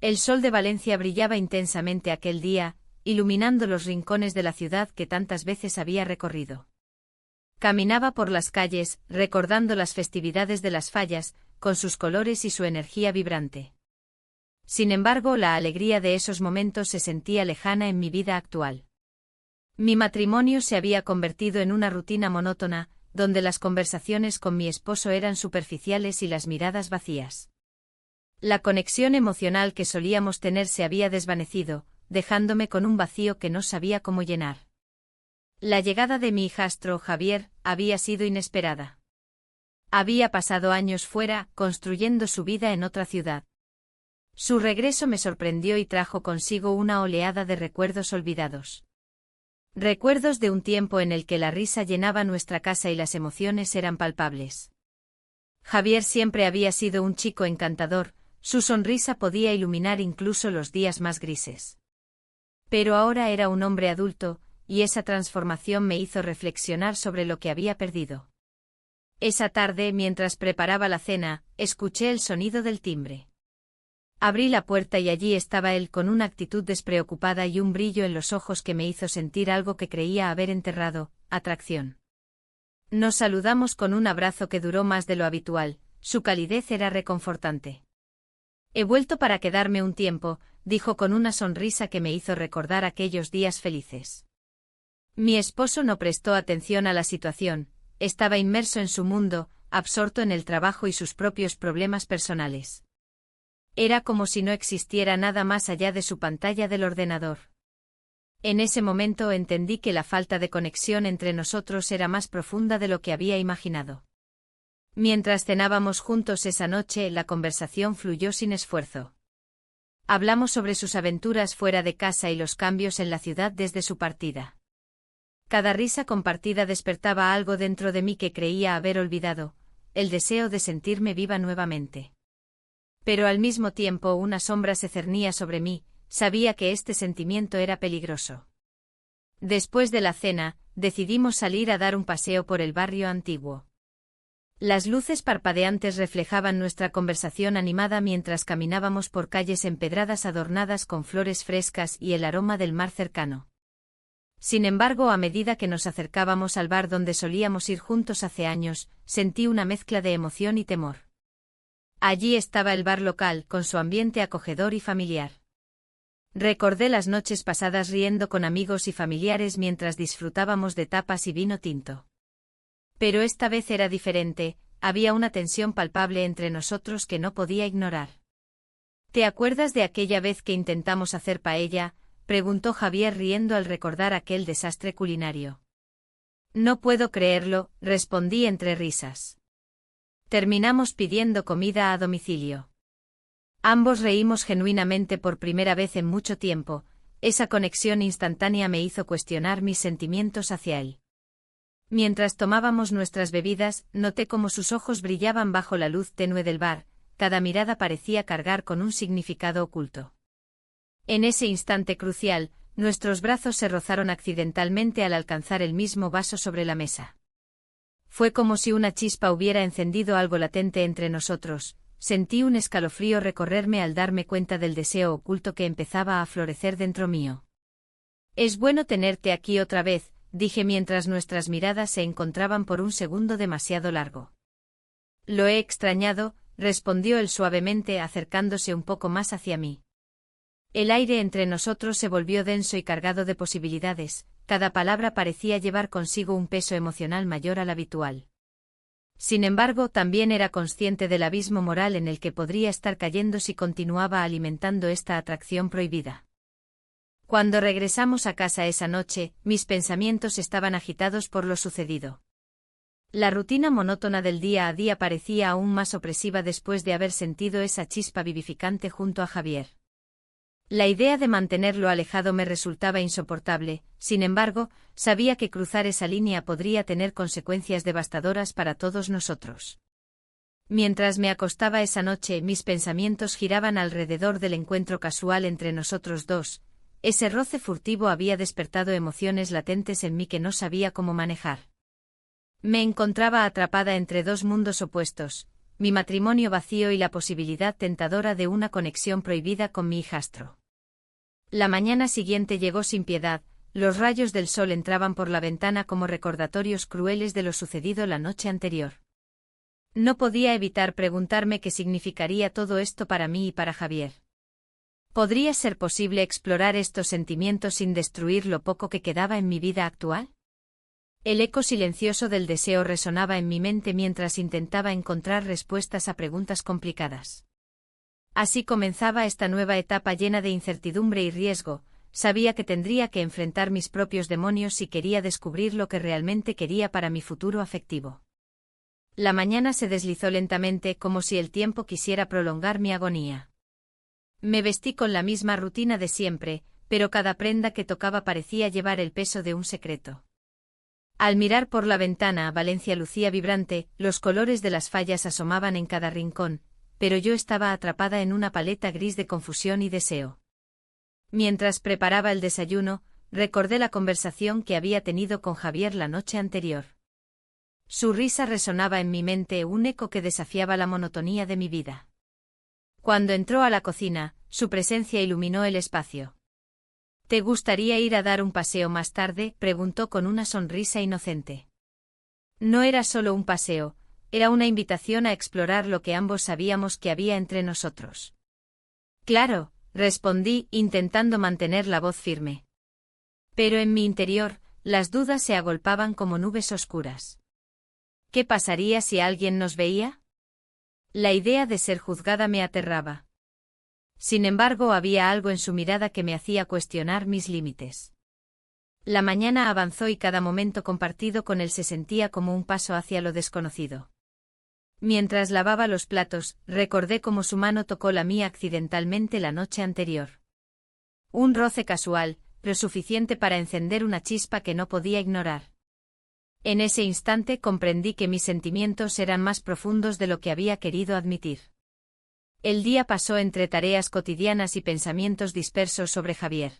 El sol de Valencia brillaba intensamente aquel día, iluminando los rincones de la ciudad que tantas veces había recorrido. Caminaba por las calles, recordando las festividades de las fallas, con sus colores y su energía vibrante. Sin embargo, la alegría de esos momentos se sentía lejana en mi vida actual. Mi matrimonio se había convertido en una rutina monótona, donde las conversaciones con mi esposo eran superficiales y las miradas vacías. La conexión emocional que solíamos tener se había desvanecido, dejándome con un vacío que no sabía cómo llenar. La llegada de mi hijastro Javier había sido inesperada. Había pasado años fuera, construyendo su vida en otra ciudad. Su regreso me sorprendió y trajo consigo una oleada de recuerdos olvidados. Recuerdos de un tiempo en el que la risa llenaba nuestra casa y las emociones eran palpables. Javier siempre había sido un chico encantador, su sonrisa podía iluminar incluso los días más grises. Pero ahora era un hombre adulto, y esa transformación me hizo reflexionar sobre lo que había perdido. Esa tarde, mientras preparaba la cena, escuché el sonido del timbre. Abrí la puerta y allí estaba él con una actitud despreocupada y un brillo en los ojos que me hizo sentir algo que creía haber enterrado: atracción. Nos saludamos con un abrazo que duró más de lo habitual, su calidez era reconfortante. He vuelto para quedarme un tiempo, dijo con una sonrisa que me hizo recordar aquellos días felices. Mi esposo no prestó atención a la situación, estaba inmerso en su mundo, absorto en el trabajo y sus propios problemas personales. Era como si no existiera nada más allá de su pantalla del ordenador. En ese momento entendí que la falta de conexión entre nosotros era más profunda de lo que había imaginado. Mientras cenábamos juntos esa noche, la conversación fluyó sin esfuerzo. Hablamos sobre sus aventuras fuera de casa y los cambios en la ciudad desde su partida. Cada risa compartida despertaba algo dentro de mí que creía haber olvidado, el deseo de sentirme viva nuevamente. Pero al mismo tiempo una sombra se cernía sobre mí, sabía que este sentimiento era peligroso. Después de la cena, decidimos salir a dar un paseo por el barrio antiguo. Las luces parpadeantes reflejaban nuestra conversación animada mientras caminábamos por calles empedradas adornadas con flores frescas y el aroma del mar cercano. Sin embargo, a medida que nos acercábamos al bar donde solíamos ir juntos hace años, sentí una mezcla de emoción y temor. Allí estaba el bar local, con su ambiente acogedor y familiar. Recordé las noches pasadas riendo con amigos y familiares mientras disfrutábamos de tapas y vino tinto. Pero esta vez era diferente, había una tensión palpable entre nosotros que no podía ignorar. ¿Te acuerdas de aquella vez que intentamos hacer paella?, preguntó Javier riendo al recordar aquel desastre culinario. No puedo creerlo, respondí entre risas. Terminamos pidiendo comida a domicilio. Ambos reímos genuinamente por primera vez en mucho tiempo, esa conexión instantánea me hizo cuestionar mis sentimientos hacia él. Mientras tomábamos nuestras bebidas, noté cómo sus ojos brillaban bajo la luz tenue del bar, cada mirada parecía cargar con un significado oculto. En ese instante crucial, nuestros brazos se rozaron accidentalmente al alcanzar el mismo vaso sobre la mesa. Fue como si una chispa hubiera encendido algo latente entre nosotros, sentí un escalofrío recorrerme al darme cuenta del deseo oculto que empezaba a florecer dentro mío. Es bueno tenerte aquí otra vez, dije mientras nuestras miradas se encontraban por un segundo demasiado largo. Lo he extrañado, respondió él suavemente acercándose un poco más hacia mí. El aire entre nosotros se volvió denso y cargado de posibilidades, cada palabra parecía llevar consigo un peso emocional mayor al habitual. Sin embargo, también era consciente del abismo moral en el que podría estar cayendo si continuaba alimentando esta atracción prohibida. Cuando regresamos a casa esa noche, mis pensamientos estaban agitados por lo sucedido. La rutina monótona del día a día parecía aún más opresiva después de haber sentido esa chispa vivificante junto a Javier. La idea de mantenerlo alejado me resultaba insoportable, sin embargo, sabía que cruzar esa línea podría tener consecuencias devastadoras para todos nosotros. Mientras me acostaba esa noche, mis pensamientos giraban alrededor del encuentro casual entre nosotros dos. Ese roce furtivo había despertado emociones latentes en mí que no sabía cómo manejar. Me encontraba atrapada entre dos mundos opuestos, mi matrimonio vacío y la posibilidad tentadora de una conexión prohibida con mi hijastro. La mañana siguiente llegó sin piedad, los rayos del sol entraban por la ventana como recordatorios crueles de lo sucedido la noche anterior. No podía evitar preguntarme qué significaría todo esto para mí y para Javier. ¿Podría ser posible explorar estos sentimientos sin destruir lo poco que quedaba en mi vida actual? El eco silencioso del deseo resonaba en mi mente mientras intentaba encontrar respuestas a preguntas complicadas. Así comenzaba esta nueva etapa llena de incertidumbre y riesgo. Sabía que tendría que enfrentar mis propios demonios si quería descubrir lo que realmente quería para mi futuro afectivo. La mañana se deslizó lentamente como si el tiempo quisiera prolongar mi agonía. Me vestí con la misma rutina de siempre, pero cada prenda que tocaba parecía llevar el peso de un secreto. Al mirar por la ventana, Valencia lucía vibrante, los colores de las fallas asomaban en cada rincón, pero yo estaba atrapada en una paleta gris de confusión y deseo. Mientras preparaba el desayuno, recordé la conversación que había tenido con Javier la noche anterior. Su risa resonaba en mi mente, un eco que desafiaba la monotonía de mi vida. Cuando entró a la cocina, su presencia iluminó el espacio. ¿Te gustaría ir a dar un paseo más tarde?, preguntó con una sonrisa inocente. No era solo un paseo, era una invitación a explorar lo que ambos sabíamos que había entre nosotros. Claro, respondí, intentando mantener la voz firme. Pero en mi interior, las dudas se agolpaban como nubes oscuras. ¿Qué pasaría si alguien nos veía? La idea de ser juzgada me aterraba. Sin embargo, había algo en su mirada que me hacía cuestionar mis límites. La mañana avanzó y cada momento compartido con él se sentía como un paso hacia lo desconocido. Mientras lavaba los platos, recordé cómo su mano tocó la mía accidentalmente la noche anterior. Un roce casual, pero suficiente para encender una chispa que no podía ignorar. En ese instante comprendí que mis sentimientos eran más profundos de lo que había querido admitir. El día pasó entre tareas cotidianas y pensamientos dispersos sobre Javier.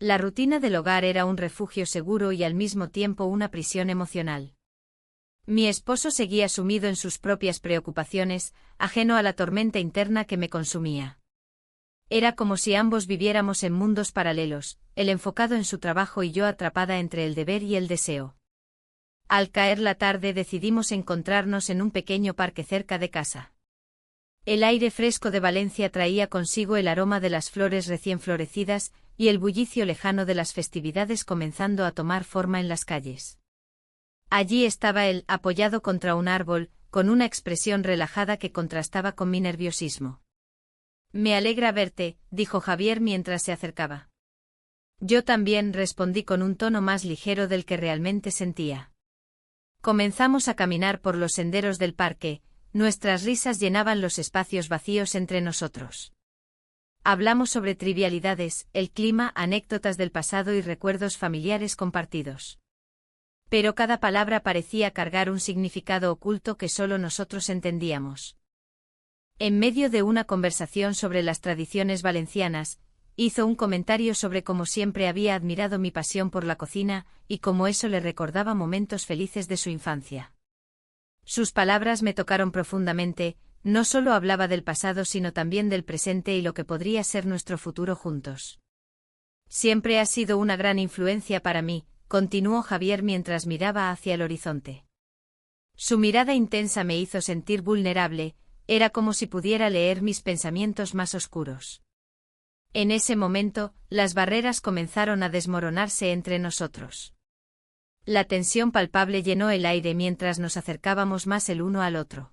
La rutina del hogar era un refugio seguro y al mismo tiempo una prisión emocional. Mi esposo seguía sumido en sus propias preocupaciones, ajeno a la tormenta interna que me consumía. Era como si ambos viviéramos en mundos paralelos, él enfocado en su trabajo y yo atrapada entre el deber y el deseo. Al caer la tarde decidimos encontrarnos en un pequeño parque cerca de casa. El aire fresco de Valencia traía consigo el aroma de las flores recién florecidas y el bullicio lejano de las festividades comenzando a tomar forma en las calles. Allí estaba él, apoyado contra un árbol, con una expresión relajada que contrastaba con mi nerviosismo. «Me alegra verte», dijo Javier mientras se acercaba. Yo también, respondí con un tono más ligero del que realmente sentía. Comenzamos a caminar por los senderos del parque, nuestras risas llenaban los espacios vacíos entre nosotros. Hablamos sobre trivialidades, el clima, anécdotas del pasado y recuerdos familiares compartidos. Pero cada palabra parecía cargar un significado oculto que solo nosotros entendíamos. En medio de una conversación sobre las tradiciones valencianas, hizo un comentario sobre cómo siempre había admirado mi pasión por la cocina y cómo eso le recordaba momentos felices de su infancia. Sus palabras me tocaron profundamente, no solo hablaba del pasado sino también del presente y lo que podría ser nuestro futuro juntos. Siempre ha sido una gran influencia para mí, continuó Javier mientras miraba hacia el horizonte. Su mirada intensa me hizo sentir vulnerable, era como si pudiera leer mis pensamientos más oscuros. En ese momento, las barreras comenzaron a desmoronarse entre nosotros. La tensión palpable llenó el aire mientras nos acercábamos más el uno al otro.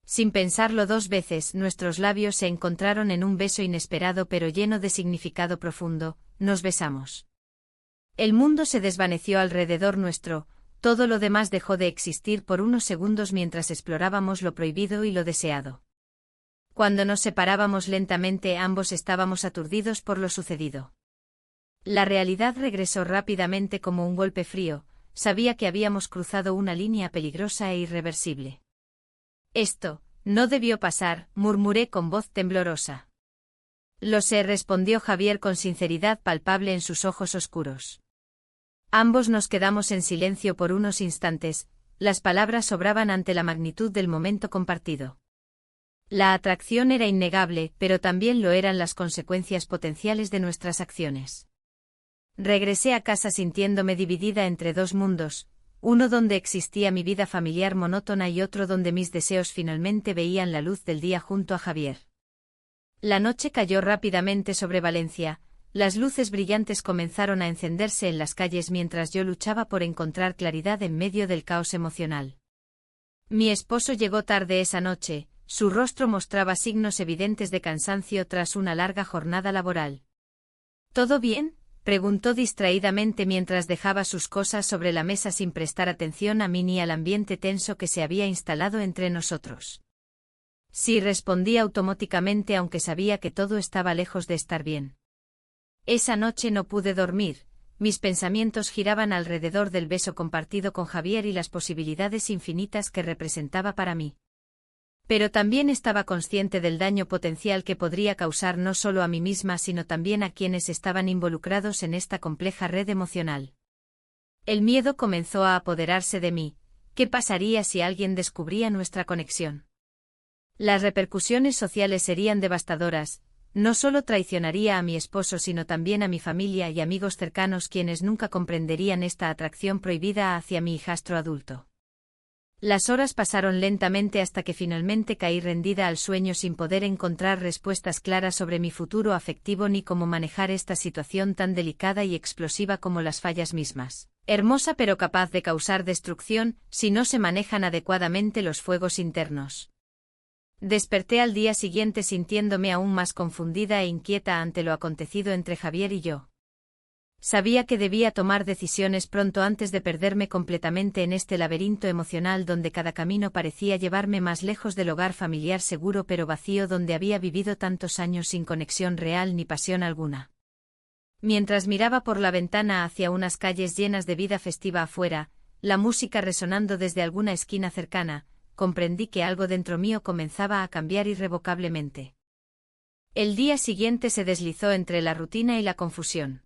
Sin pensarlo dos veces, nuestros labios se encontraron en un beso inesperado pero lleno de significado profundo, nos besamos. El mundo se desvaneció alrededor nuestro, todo lo demás dejó de existir por unos segundos mientras explorábamos lo prohibido y lo deseado. Cuando nos separábamos lentamente ambos estábamos aturdidos por lo sucedido. La realidad regresó rápidamente como un golpe frío, sabía que habíamos cruzado una línea peligrosa e irreversible. Esto no debió pasar, murmuré con voz temblorosa. Lo sé, respondió Javier con sinceridad palpable en sus ojos oscuros. Ambos nos quedamos en silencio por unos instantes, las palabras sobraban ante la magnitud del momento compartido. La atracción era innegable, pero también lo eran las consecuencias potenciales de nuestras acciones. Regresé a casa sintiéndome dividida entre dos mundos, uno donde existía mi vida familiar monótona y otro donde mis deseos finalmente veían la luz del día junto a Javier. La noche cayó rápidamente sobre Valencia, las luces brillantes comenzaron a encenderse en las calles mientras yo luchaba por encontrar claridad en medio del caos emocional. Mi esposo llegó tarde esa noche, su rostro mostraba signos evidentes de cansancio tras una larga jornada laboral. ¿Todo bien?, preguntó distraídamente mientras dejaba sus cosas sobre la mesa sin prestar atención a mí ni al ambiente tenso que se había instalado entre nosotros. Sí, respondí automáticamente aunque sabía que todo estaba lejos de estar bien. Esa noche no pude dormir, mis pensamientos giraban alrededor del beso compartido con Javier y las posibilidades infinitas que representaba para mí. Pero también estaba consciente del daño potencial que podría causar no solo a mí misma sino también a quienes estaban involucrados en esta compleja red emocional. El miedo comenzó a apoderarse de mí. ¿Qué pasaría si alguien descubría nuestra conexión? Las repercusiones sociales serían devastadoras. No solo traicionaría a mi esposo sino también a mi familia y amigos cercanos quienes nunca comprenderían esta atracción prohibida hacia mi hijastro adulto. Las horas pasaron lentamente hasta que finalmente caí rendida al sueño sin poder encontrar respuestas claras sobre mi futuro afectivo ni cómo manejar esta situación tan delicada y explosiva como las fallas mismas. Hermosa pero capaz de causar destrucción si no se manejan adecuadamente los fuegos internos. Desperté al día siguiente sintiéndome aún más confundida e inquieta ante lo acontecido entre Javier y yo. Sabía que debía tomar decisiones pronto antes de perderme completamente en este laberinto emocional donde cada camino parecía llevarme más lejos del hogar familiar seguro pero vacío donde había vivido tantos años sin conexión real ni pasión alguna. Mientras miraba por la ventana hacia unas calles llenas de vida festiva afuera, la música resonando desde alguna esquina cercana, comprendí que algo dentro mío comenzaba a cambiar irrevocablemente. El día siguiente se deslizó entre la rutina y la confusión.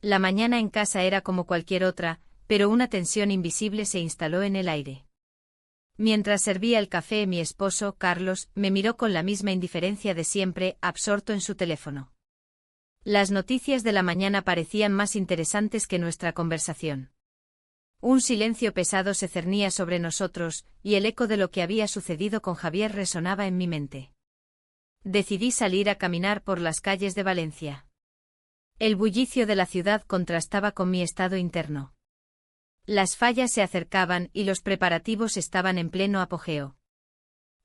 La mañana en casa era como cualquier otra, pero una tensión invisible se instaló en el aire. Mientras servía el café, mi esposo, Carlos, me miró con la misma indiferencia de siempre, absorto en su teléfono. Las noticias de la mañana parecían más interesantes que nuestra conversación. Un silencio pesado se cernía sobre nosotros, y el eco de lo que había sucedido con Javier resonaba en mi mente. Decidí salir a caminar por las calles de Valencia. El bullicio de la ciudad contrastaba con mi estado interno. Las fallas se acercaban y los preparativos estaban en pleno apogeo.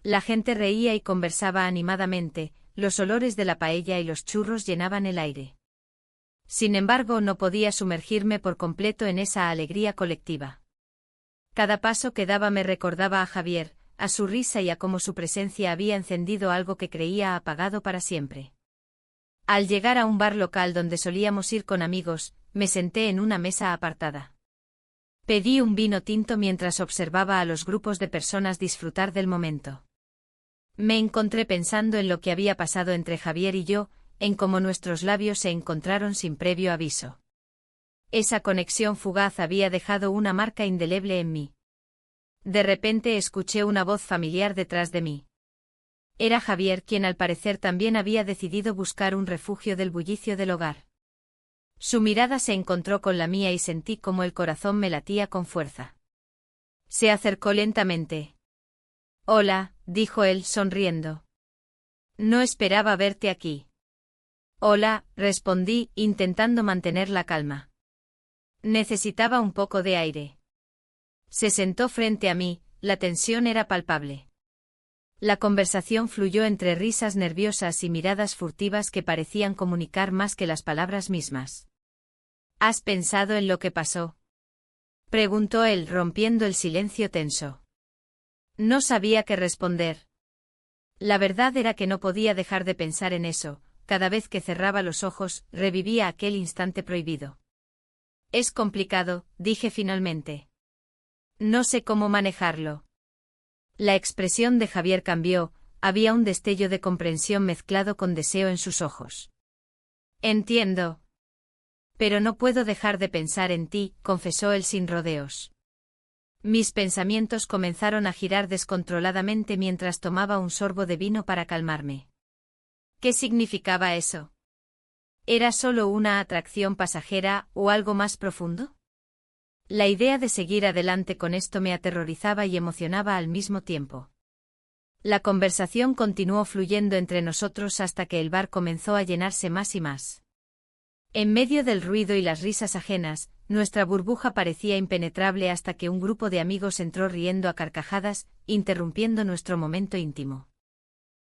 La gente reía y conversaba animadamente, los olores de la paella y los churros llenaban el aire. Sin embargo, no podía sumergirme por completo en esa alegría colectiva. Cada paso que daba me recordaba a Javier, a su risa y a cómo su presencia había encendido algo que creía apagado para siempre. Al llegar a un bar local donde solíamos ir con amigos, me senté en una mesa apartada. Pedí un vino tinto mientras observaba a los grupos de personas disfrutar del momento. Me encontré pensando en lo que había pasado entre Javier y yo, en cómo nuestros labios se encontraron sin previo aviso. Esa conexión fugaz había dejado una marca indeleble en mí. De repente escuché una voz familiar detrás de mí. Era Javier quien al parecer también había decidido buscar un refugio del bullicio del hogar. Su mirada se encontró con la mía y sentí como el corazón me latía con fuerza. Se acercó lentamente. «Hola», dijo él sonriendo. «No esperaba verte aquí». «Hola», respondí, intentando mantener la calma. Necesitaba un poco de aire. Se sentó frente a mí, la tensión era palpable. La conversación fluyó entre risas nerviosas y miradas furtivas que parecían comunicar más que las palabras mismas. ¿Has pensado en lo que pasó?, preguntó él, rompiendo el silencio tenso. No sabía qué responder. La verdad era que no podía dejar de pensar en eso. Cada vez que cerraba los ojos, revivía aquel instante prohibido. Es complicado, dije finalmente. No sé cómo manejarlo. La expresión de Javier cambió, había un destello de comprensión mezclado con deseo en sus ojos. Entiendo. Pero no puedo dejar de pensar en ti, confesó él sin rodeos. Mis pensamientos comenzaron a girar descontroladamente mientras tomaba un sorbo de vino para calmarme. ¿Qué significaba eso? ¿Era solo una atracción pasajera o algo más profundo? La idea de seguir adelante con esto me aterrorizaba y emocionaba al mismo tiempo. La conversación continuó fluyendo entre nosotros hasta que el bar comenzó a llenarse más y más. En medio del ruido y las risas ajenas, nuestra burbuja parecía impenetrable hasta que un grupo de amigos entró riendo a carcajadas, interrumpiendo nuestro momento íntimo.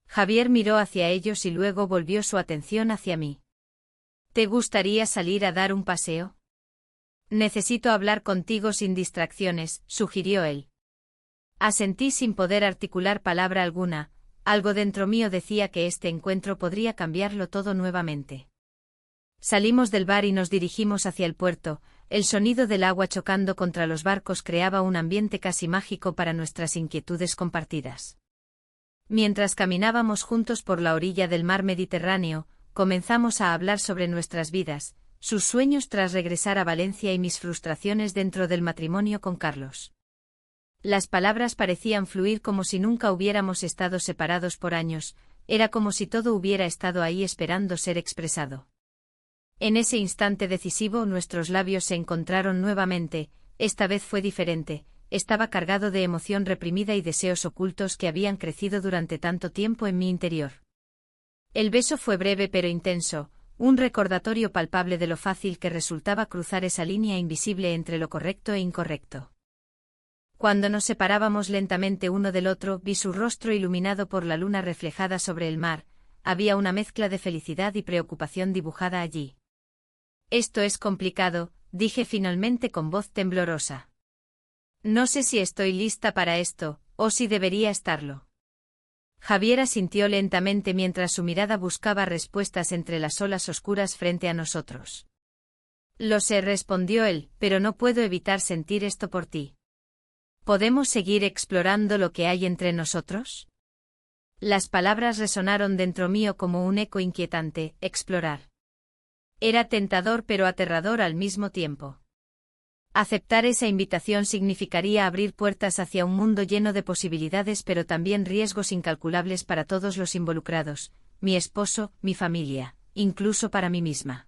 Javier miró hacia ellos y luego volvió su atención hacia mí. ¿Te gustaría salir a dar un paseo? Necesito hablar contigo sin distracciones, sugirió él. Asentí sin poder articular palabra alguna, algo dentro mío decía que este encuentro podría cambiarlo todo nuevamente. Salimos del bar y nos dirigimos hacia el puerto, el sonido del agua chocando contra los barcos creaba un ambiente casi mágico para nuestras inquietudes compartidas. Mientras caminábamos juntos por la orilla del mar Mediterráneo, comenzamos a hablar sobre nuestras vidas, sus sueños tras regresar a Valencia y mis frustraciones dentro del matrimonio con Carlos. Las palabras parecían fluir como si nunca hubiéramos estado separados por años, era como si todo hubiera estado ahí esperando ser expresado. En ese instante decisivo nuestros labios se encontraron nuevamente, esta vez fue diferente, estaba cargado de emoción reprimida y deseos ocultos que habían crecido durante tanto tiempo en mi interior. El beso fue breve pero intenso, un recordatorio palpable de lo fácil que resultaba cruzar esa línea invisible entre lo correcto e incorrecto. Cuando nos separábamos lentamente uno del otro, vi su rostro iluminado por la luna reflejada sobre el mar, había una mezcla de felicidad y preocupación dibujada allí. Esto es complicado, dije finalmente con voz temblorosa. No sé si estoy lista para esto, o si debería estarlo. Javier asintió lentamente mientras su mirada buscaba respuestas entre las olas oscuras frente a nosotros. Lo sé, respondió él, pero no puedo evitar sentir esto por ti. ¿Podemos seguir explorando lo que hay entre nosotros? Las palabras resonaron dentro mío como un eco inquietante, explorar. Era tentador pero aterrador al mismo tiempo. Aceptar esa invitación significaría abrir puertas hacia un mundo lleno de posibilidades pero también riesgos incalculables para todos los involucrados, mi esposo, mi familia, incluso para mí misma.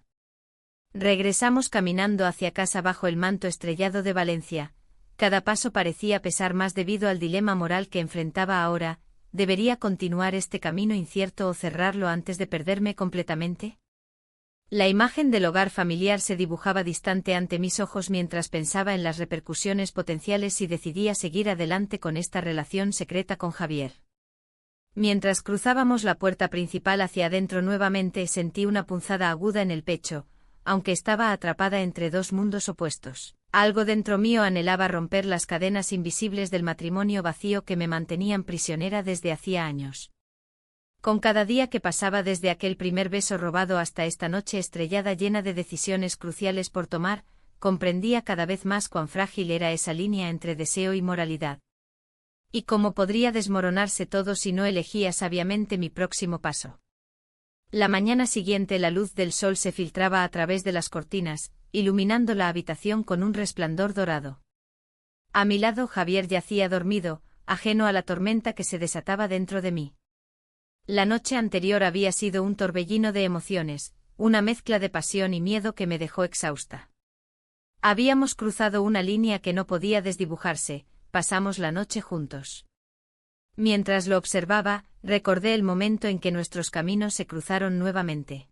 Regresamos caminando hacia casa bajo el manto estrellado de Valencia. Cada paso parecía pesar más debido al dilema moral que enfrentaba ahora, ¿debería continuar este camino incierto o cerrarlo antes de perderme completamente? La imagen del hogar familiar se dibujaba distante ante mis ojos mientras pensaba en las repercusiones potenciales si decidía seguir adelante con esta relación secreta con Javier. Mientras cruzábamos la puerta principal hacia adentro nuevamente sentí una punzada aguda en el pecho, aunque estaba atrapada entre dos mundos opuestos. Algo dentro mío anhelaba romper las cadenas invisibles del matrimonio vacío que me mantenían prisionera desde hacía años. Con cada día que pasaba desde aquel primer beso robado hasta esta noche estrellada llena de decisiones cruciales por tomar, comprendía cada vez más cuán frágil era esa línea entre deseo y moralidad. Y cómo podría desmoronarse todo si no elegía sabiamente mi próximo paso. La mañana siguiente la luz del sol se filtraba a través de las cortinas, iluminando la habitación con un resplandor dorado. A mi lado Javier yacía dormido, ajeno a la tormenta que se desataba dentro de mí. La noche anterior había sido un torbellino de emociones, una mezcla de pasión y miedo que me dejó exhausta. Habíamos cruzado una línea que no podía desdibujarse, pasamos la noche juntos. Mientras lo observaba, recordé el momento en que nuestros caminos se cruzaron nuevamente.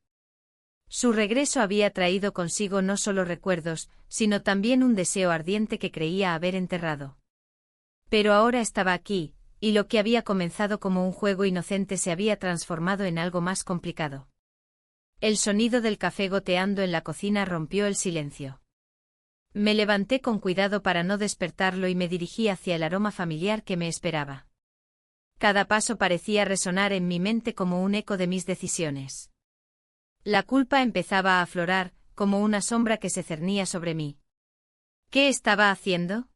Su regreso había traído consigo no solo recuerdos, sino también un deseo ardiente que creía haber enterrado. Pero ahora estaba aquí, y lo que había comenzado como un juego inocente se había transformado en algo más complicado. El sonido del café goteando en la cocina rompió el silencio. Me levanté con cuidado para no despertarlo y me dirigí hacia el aroma familiar que me esperaba. Cada paso parecía resonar en mi mente como un eco de mis decisiones. La culpa empezaba a aflorar, como una sombra que se cernía sobre mí. ¿Qué estaba haciendo?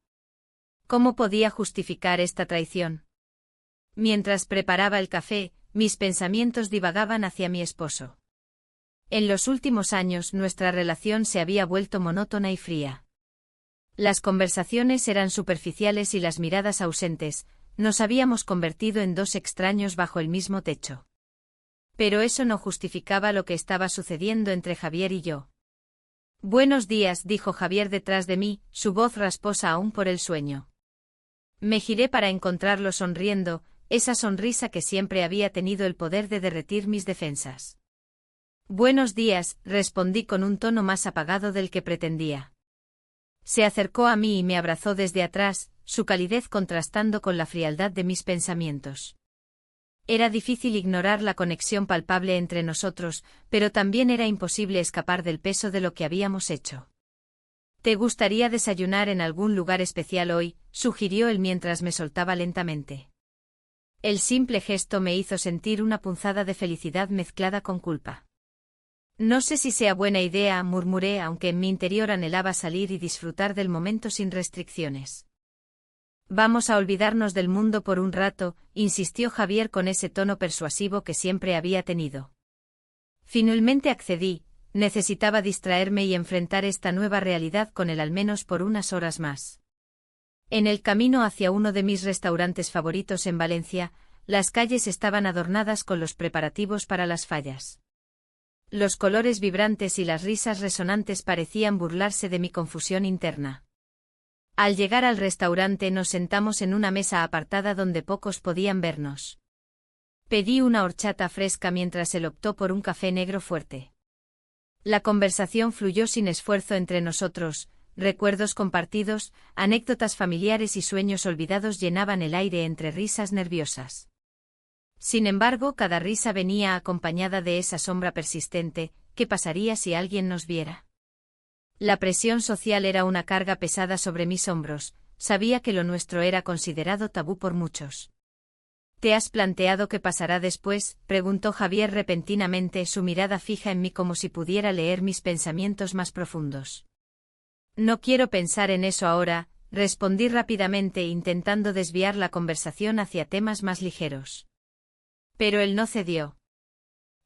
¿Cómo podía justificar esta traición? Mientras preparaba el café, mis pensamientos divagaban hacia mi esposo. En los últimos años nuestra relación se había vuelto monótona y fría. Las conversaciones eran superficiales y las miradas ausentes, nos habíamos convertido en dos extraños bajo el mismo techo. Pero eso no justificaba lo que estaba sucediendo entre Javier y yo. «Buenos días», dijo Javier detrás de mí, su voz rasposa aún por el sueño. Me giré para encontrarlo sonriendo, esa sonrisa que siempre había tenido el poder de derretir mis defensas. «Buenos días», respondí con un tono más apagado del que pretendía. Se acercó a mí y me abrazó desde atrás, su calidez contrastando con la frialdad de mis pensamientos. Era difícil ignorar la conexión palpable entre nosotros, pero también era imposible escapar del peso de lo que habíamos hecho. «¿Te gustaría desayunar en algún lugar especial hoy?», sugirió él mientras me soltaba lentamente. El simple gesto me hizo sentir una punzada de felicidad mezclada con culpa. «No sé si sea buena idea», murmuré, aunque en mi interior anhelaba salir y disfrutar del momento sin restricciones. «Vamos a olvidarnos del mundo por un rato», insistió Javier con ese tono persuasivo que siempre había tenido. Finalmente accedí, necesitaba distraerme y enfrentar esta nueva realidad con él al menos por unas horas más. En el camino hacia uno de mis restaurantes favoritos en Valencia, las calles estaban adornadas con los preparativos para las fallas. Los colores vibrantes y las risas resonantes parecían burlarse de mi confusión interna. Al llegar al restaurante nos sentamos en una mesa apartada donde pocos podían vernos. Pedí una horchata fresca mientras él optó por un café negro fuerte. La conversación fluyó sin esfuerzo entre nosotros, recuerdos compartidos, anécdotas familiares y sueños olvidados llenaban el aire entre risas nerviosas. Sin embargo, cada risa venía acompañada de esa sombra persistente: ¿qué pasaría si alguien nos viera? La presión social era una carga pesada sobre mis hombros, sabía que lo nuestro era considerado tabú por muchos. «¿Te has planteado qué pasará después?», preguntó Javier repentinamente, su mirada fija en mí como si pudiera leer mis pensamientos más profundos. «No quiero pensar en eso ahora», respondí rápidamente intentando desviar la conversación hacia temas más ligeros. Pero él no cedió.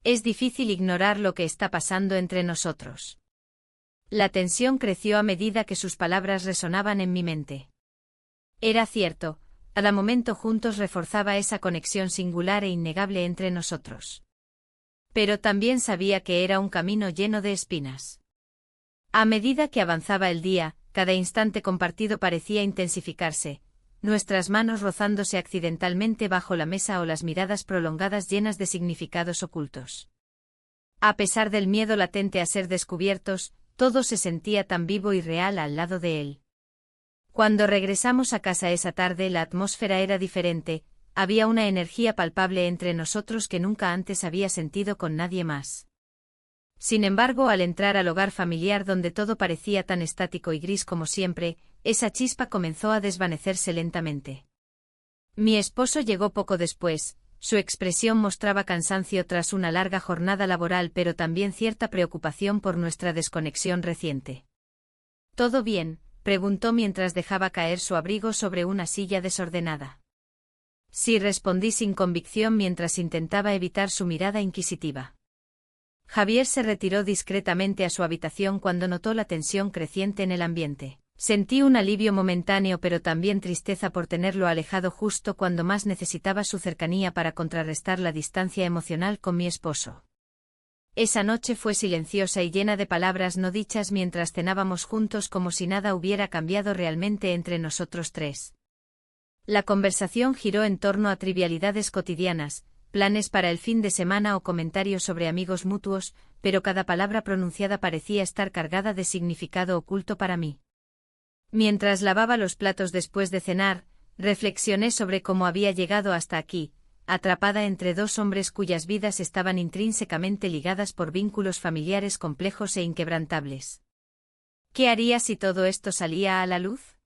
«Es difícil ignorar lo que está pasando entre nosotros». La tensión creció a medida que sus palabras resonaban en mi mente. Era cierto, cada momento juntos reforzaba esa conexión singular e innegable entre nosotros. Pero también sabía que era un camino lleno de espinas. A medida que avanzaba el día, cada instante compartido parecía intensificarse, nuestras manos rozándose accidentalmente bajo la mesa o las miradas prolongadas llenas de significados ocultos. A pesar del miedo latente a ser descubiertos, todo se sentía tan vivo y real al lado de él. Cuando regresamos a casa esa tarde, la atmósfera era diferente, había una energía palpable entre nosotros que nunca antes había sentido con nadie más. Sin embargo, al entrar al hogar familiar donde todo parecía tan estático y gris como siempre, esa chispa comenzó a desvanecerse lentamente. Mi esposo llegó poco después. Su expresión mostraba cansancio tras una larga jornada laboral, pero también cierta preocupación por nuestra desconexión reciente. «¿Todo bien?», preguntó mientras dejaba caer su abrigo sobre una silla desordenada. «Sí», respondí sin convicción mientras intentaba evitar su mirada inquisitiva. Javier se retiró discretamente a su habitación cuando notó la tensión creciente en el ambiente. Sentí un alivio momentáneo, pero también tristeza por tenerlo alejado justo cuando más necesitaba su cercanía para contrarrestar la distancia emocional con mi esposo. Esa noche fue silenciosa y llena de palabras no dichas mientras cenábamos juntos, como si nada hubiera cambiado realmente entre nosotros tres. La conversación giró en torno a trivialidades cotidianas, planes para el fin de semana o comentarios sobre amigos mutuos, pero cada palabra pronunciada parecía estar cargada de significado oculto para mí. Mientras lavaba los platos después de cenar, reflexioné sobre cómo había llegado hasta aquí, atrapada entre dos hombres cuyas vidas estaban intrínsecamente ligadas por vínculos familiares complejos e inquebrantables. ¿Qué haría si todo esto salía a la luz?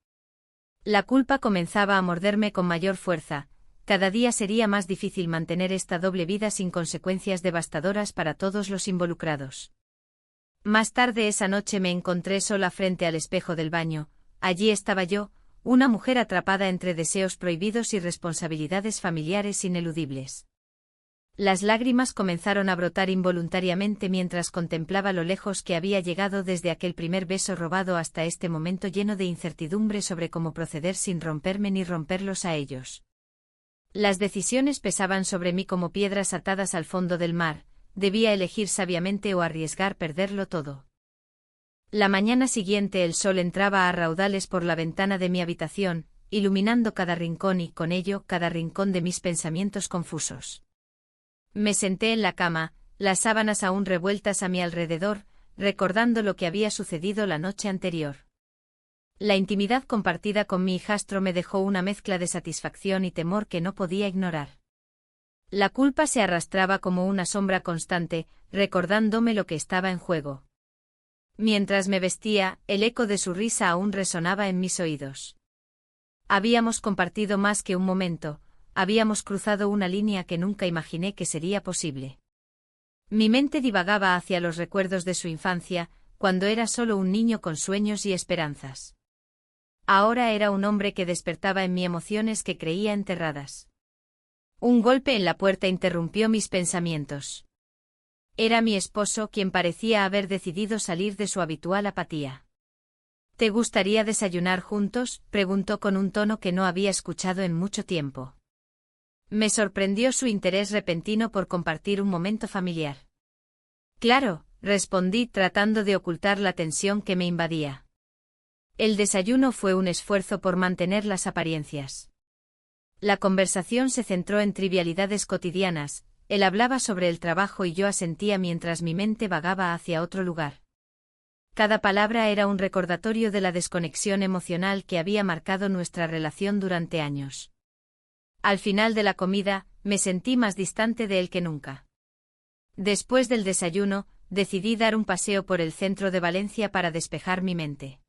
La culpa comenzaba a morderme con mayor fuerza. Cada día sería más difícil mantener esta doble vida sin consecuencias devastadoras para todos los involucrados. Más tarde esa noche me encontré sola frente al espejo del baño. Allí estaba yo, una mujer atrapada entre deseos prohibidos y responsabilidades familiares ineludibles. Las lágrimas comenzaron a brotar involuntariamente mientras contemplaba lo lejos que había llegado desde aquel primer beso robado hasta este momento lleno de incertidumbre sobre cómo proceder sin romperme ni romperlos a ellos. Las decisiones pesaban sobre mí como piedras atadas al fondo del mar, debía elegir sabiamente o arriesgar perderlo todo. La mañana siguiente el sol entraba a raudales por la ventana de mi habitación, iluminando cada rincón y, con ello, cada rincón de mis pensamientos confusos. Me senté en la cama, las sábanas aún revueltas a mi alrededor, recordando lo que había sucedido la noche anterior. La intimidad compartida con mi hijastro me dejó una mezcla de satisfacción y temor que no podía ignorar. La culpa se arrastraba como una sombra constante, recordándome lo que estaba en juego. Mientras me vestía, el eco de su risa aún resonaba en mis oídos. Habíamos compartido más que un momento. Habíamos cruzado una línea que nunca imaginé que sería posible. Mi mente divagaba hacia los recuerdos de su infancia, cuando era solo un niño con sueños y esperanzas. Ahora era un hombre que despertaba en mí emociones que creía enterradas. Un golpe en la puerta interrumpió mis pensamientos. Era mi esposo quien parecía haber decidido salir de su habitual apatía. ¿Te gustaría desayunar juntos?, preguntó con un tono que no había escuchado en mucho tiempo. Me sorprendió su interés repentino por compartir un momento familiar. Claro, respondí tratando de ocultar la tensión que me invadía. El desayuno fue un esfuerzo por mantener las apariencias. La conversación se centró en trivialidades cotidianas, él hablaba sobre el trabajo y yo asentía mientras mi mente vagaba hacia otro lugar. Cada palabra era un recordatorio de la desconexión emocional que había marcado nuestra relación durante años. Al final de la comida, me sentí más distante de él que nunca. Después del desayuno, decidí dar un paseo por el centro de Valencia para despejar mi mente.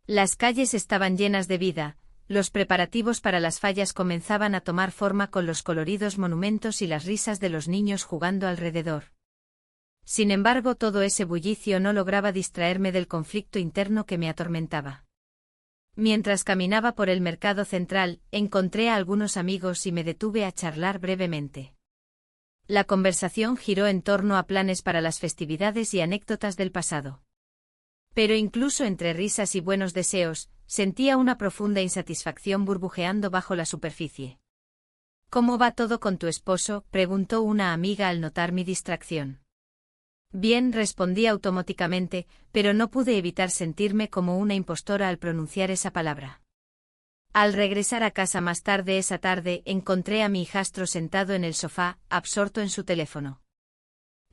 Las calles estaban llenas de vida, los preparativos para las fallas comenzaban a tomar forma con los coloridos monumentos y las risas de los niños jugando alrededor. Sin embargo, todo ese bullicio no lograba distraerme del conflicto interno que me atormentaba. Mientras caminaba por el mercado central, encontré a algunos amigos y me detuve a charlar brevemente. La conversación giró en torno a planes para las festividades y anécdotas del pasado. Pero incluso entre risas y buenos deseos, sentía una profunda insatisfacción burbujeando bajo la superficie. ¿Cómo va todo con tu esposo?, preguntó una amiga al notar mi distracción. Bien, respondí automáticamente, pero no pude evitar sentirme como una impostora al pronunciar esa palabra. Al regresar a casa más tarde esa tarde, encontré a mi hijastro sentado en el sofá, absorto en su teléfono.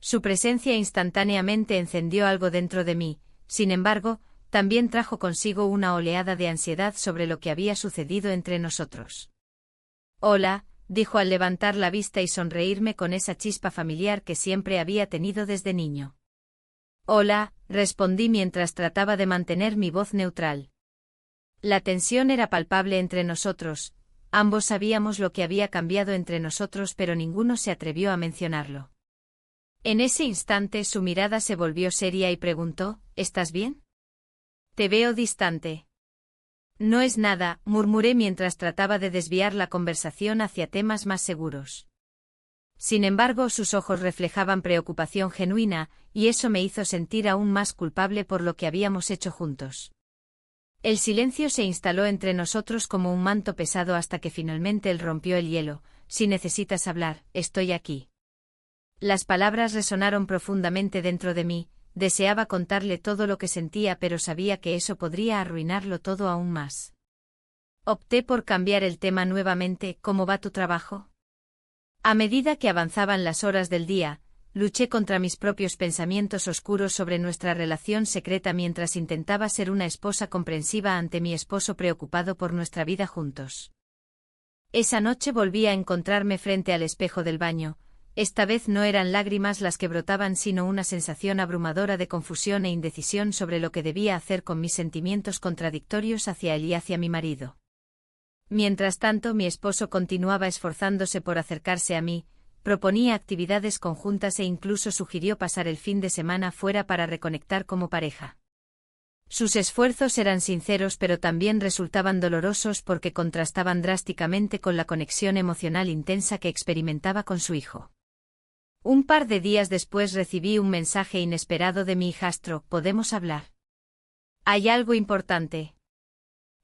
Su presencia instantáneamente encendió algo dentro de mí, sin embargo, también trajo consigo una oleada de ansiedad sobre lo que había sucedido entre nosotros. Hola, dijo al levantar la vista y sonreírme con esa chispa familiar que siempre había tenido desde niño. Hola, respondí mientras trataba de mantener mi voz neutral. La tensión era palpable entre nosotros, ambos sabíamos lo que había cambiado entre nosotros pero ninguno se atrevió a mencionarlo. En ese instante su mirada se volvió seria y preguntó, ¿estás bien? Te veo distante. No es nada, murmuré mientras trataba de desviar la conversación hacia temas más seguros. Sin embargo, sus ojos reflejaban preocupación genuina, y eso me hizo sentir aún más culpable por lo que habíamos hecho juntos. El silencio se instaló entre nosotros como un manto pesado hasta que finalmente él rompió el hielo. Si necesitas hablar, estoy aquí. Las palabras resonaron profundamente dentro de mí. Deseaba contarle todo lo que sentía pero sabía que eso podría arruinarlo todo aún más. Opté por cambiar el tema nuevamente. ¿Cómo va tu trabajo? A medida que avanzaban las horas del día, luché contra mis propios pensamientos oscuros sobre nuestra relación secreta mientras intentaba ser una esposa comprensiva ante mi esposo preocupado por nuestra vida juntos. Esa noche volví a encontrarme frente al espejo del baño. Esta vez no eran lágrimas las que brotaban sino una sensación abrumadora de confusión e indecisión sobre lo que debía hacer con mis sentimientos contradictorios hacia él y hacia mi marido. Mientras tanto, mi esposo continuaba esforzándose por acercarse a mí, proponía actividades conjuntas e incluso sugirió pasar el fin de semana fuera para reconectar como pareja. Sus esfuerzos eran sinceros pero también resultaban dolorosos porque contrastaban drásticamente con la conexión emocional intensa que experimentaba con su hijo. Un par de días después recibí un mensaje inesperado de mi hijastro: ¿podemos hablar? Hay algo importante.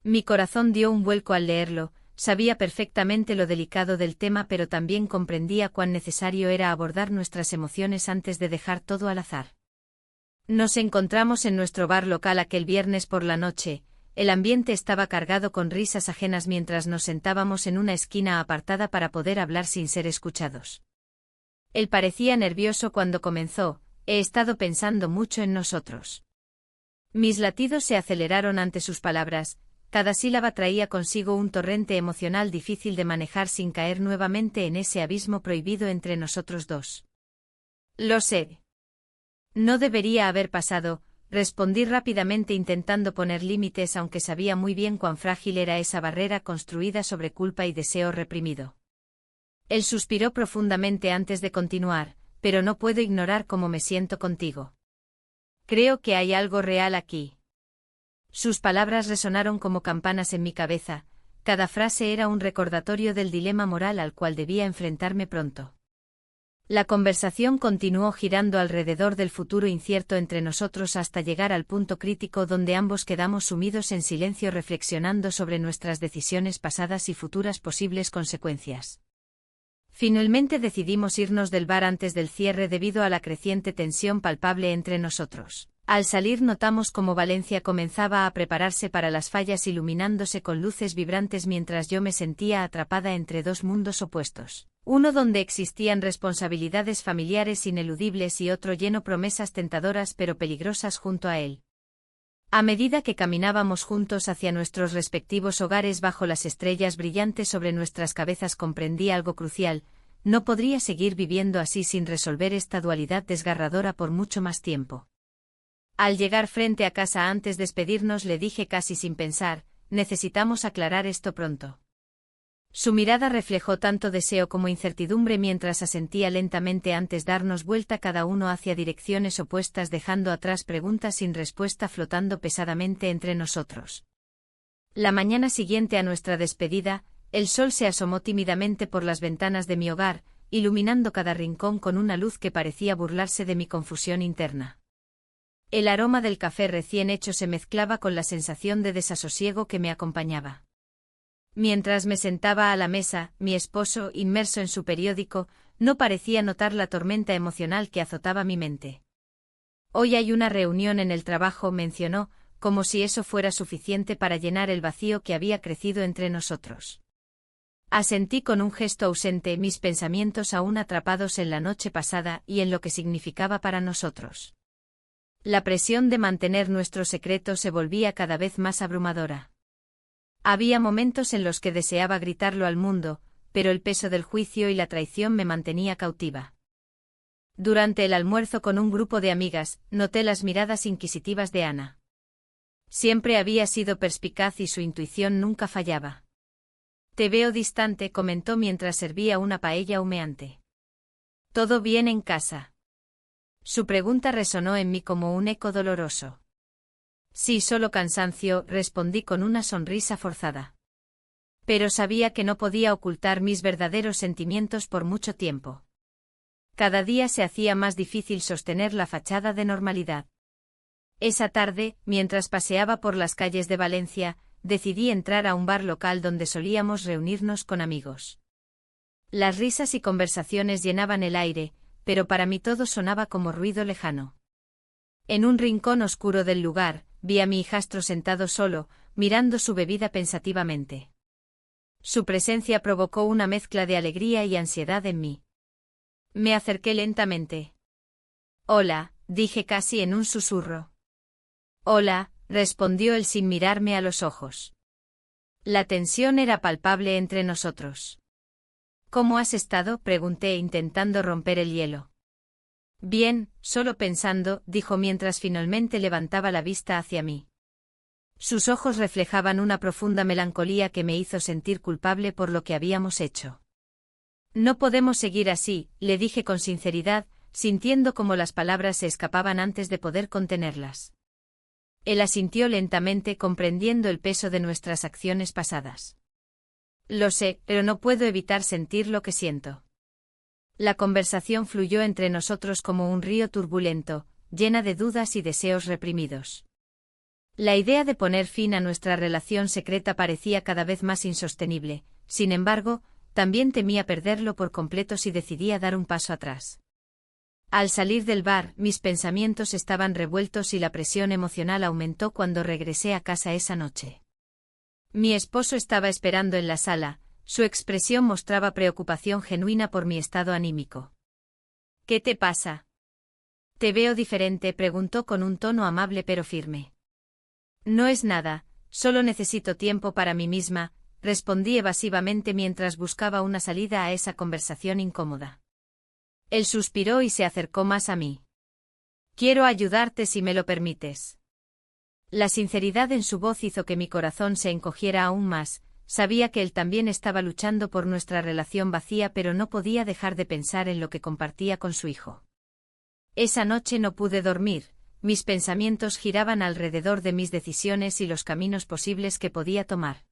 Mi corazón dio un vuelco al leerlo. Sabía perfectamente lo delicado del tema, pero también comprendía cuán necesario era abordar nuestras emociones antes de dejar todo al azar. Nos encontramos en nuestro bar local aquel viernes por la noche. El ambiente estaba cargado con risas ajenas mientras nos sentábamos en una esquina apartada para poder hablar sin ser escuchados. Él parecía nervioso cuando comenzó: he estado pensando mucho en nosotros. Mis latidos se aceleraron ante sus palabras. Cada sílaba traía consigo un torrente emocional difícil de manejar sin caer nuevamente en ese abismo prohibido entre nosotros dos. Lo sé. No debería haber pasado, respondí rápidamente intentando poner límites, aunque sabía muy bien cuán frágil era esa barrera construida sobre culpa y deseo reprimido. Él suspiró profundamente antes de continuar: pero no puedo ignorar cómo me siento contigo. Creo que hay algo real aquí. Sus palabras resonaron como campanas en mi cabeza. Cada frase era un recordatorio del dilema moral al cual debía enfrentarme pronto. La conversación continuó girando alrededor del futuro incierto entre nosotros hasta llegar al punto crítico donde ambos quedamos sumidos en silencio reflexionando sobre nuestras decisiones pasadas y futuras posibles consecuencias. Finalmente decidimos irnos del bar antes del cierre debido a la creciente tensión palpable entre nosotros. Al salir notamos cómo Valencia comenzaba a prepararse para las fallas, iluminándose con luces vibrantes mientras yo me sentía atrapada entre dos mundos opuestos. Uno donde existían responsabilidades familiares ineludibles y otro lleno de promesas tentadoras pero peligrosas junto a él. A medida que caminábamos juntos hacia nuestros respectivos hogares bajo las estrellas brillantes sobre nuestras cabezas, comprendí algo crucial: no podría seguir viviendo así sin resolver esta dualidad desgarradora por mucho más tiempo. Al llegar frente a casa antes de despedirnos le dije casi sin pensar: necesitamos aclarar esto pronto. Su mirada reflejó tanto deseo como incertidumbre mientras asentía lentamente antes de darnos vuelta cada uno hacia direcciones opuestas, dejando atrás preguntas sin respuesta flotando pesadamente entre nosotros. La mañana siguiente a nuestra despedida, el sol se asomó tímidamente por las ventanas de mi hogar, iluminando cada rincón con una luz que parecía burlarse de mi confusión interna. El aroma del café recién hecho se mezclaba con la sensación de desasosiego que me acompañaba. Mientras me sentaba a la mesa, mi esposo, inmerso en su periódico, no parecía notar la tormenta emocional que azotaba mi mente. Hoy hay una reunión en el trabajo, mencionó, como si eso fuera suficiente para llenar el vacío que había crecido entre nosotros. Asentí con un gesto ausente, mis pensamientos aún atrapados en la noche pasada y en lo que significaba para nosotros. La presión de mantener nuestro secreto se volvía cada vez más abrumadora. Había momentos en los que deseaba gritarlo al mundo, pero el peso del juicio y la traición me mantenía cautiva. Durante el almuerzo con un grupo de amigas, noté las miradas inquisitivas de Ana. Siempre había sido perspicaz y su intuición nunca fallaba. Te veo distante, comentó mientras servía una paella humeante. ¿Todo bien en casa? Su pregunta resonó en mí como un eco doloroso. Sí, solo cansancio, respondí con una sonrisa forzada. Pero sabía que no podía ocultar mis verdaderos sentimientos por mucho tiempo. Cada día se hacía más difícil sostener la fachada de normalidad. Esa tarde, mientras paseaba por las calles de Valencia, decidí entrar a un bar local donde solíamos reunirnos con amigos. Las risas y conversaciones llenaban el aire, pero para mí todo sonaba como ruido lejano. En un rincón oscuro del lugar, vi a mi hijastro sentado solo, mirando su bebida pensativamente. Su presencia provocó una mezcla de alegría y ansiedad en mí. Me acerqué lentamente. Hola, dije casi en un susurro. Hola, respondió él sin mirarme a los ojos. La tensión era palpable entre nosotros. ¿Cómo has estado?, pregunté intentando romper el hielo. Bien, solo pensando, dijo mientras finalmente levantaba la vista hacia mí. Sus ojos reflejaban una profunda melancolía que me hizo sentir culpable por lo que habíamos hecho. No podemos seguir así, le dije con sinceridad, sintiendo cómo las palabras se escapaban antes de poder contenerlas. Él asintió lentamente, comprendiendo el peso de nuestras acciones pasadas. Lo sé, pero no puedo evitar sentir lo que siento. La conversación fluyó entre nosotros como un río turbulento, llena de dudas y deseos reprimidos. La idea de poner fin a nuestra relación secreta parecía cada vez más insostenible, sin embargo, también temía perderlo por completo si decidía dar un paso atrás. Al salir del bar, mis pensamientos estaban revueltos y la presión emocional aumentó cuando regresé a casa esa noche. Mi esposo estaba esperando en la sala, su expresión mostraba preocupación genuina por mi estado anímico. ¿Qué te pasa? Te veo diferente, preguntó con un tono amable pero firme. No es nada, solo necesito tiempo para mí misma, respondí evasivamente mientras buscaba una salida a esa conversación incómoda. Él suspiró y se acercó más a mí. Quiero ayudarte si me lo permites. La sinceridad en su voz hizo que mi corazón se encogiera aún más, sabía que él también estaba luchando por nuestra relación vacía pero no podía dejar de pensar en lo que compartía con su hijo. Esa noche no pude dormir, mis pensamientos giraban alrededor de mis decisiones y los caminos posibles que podía tomar.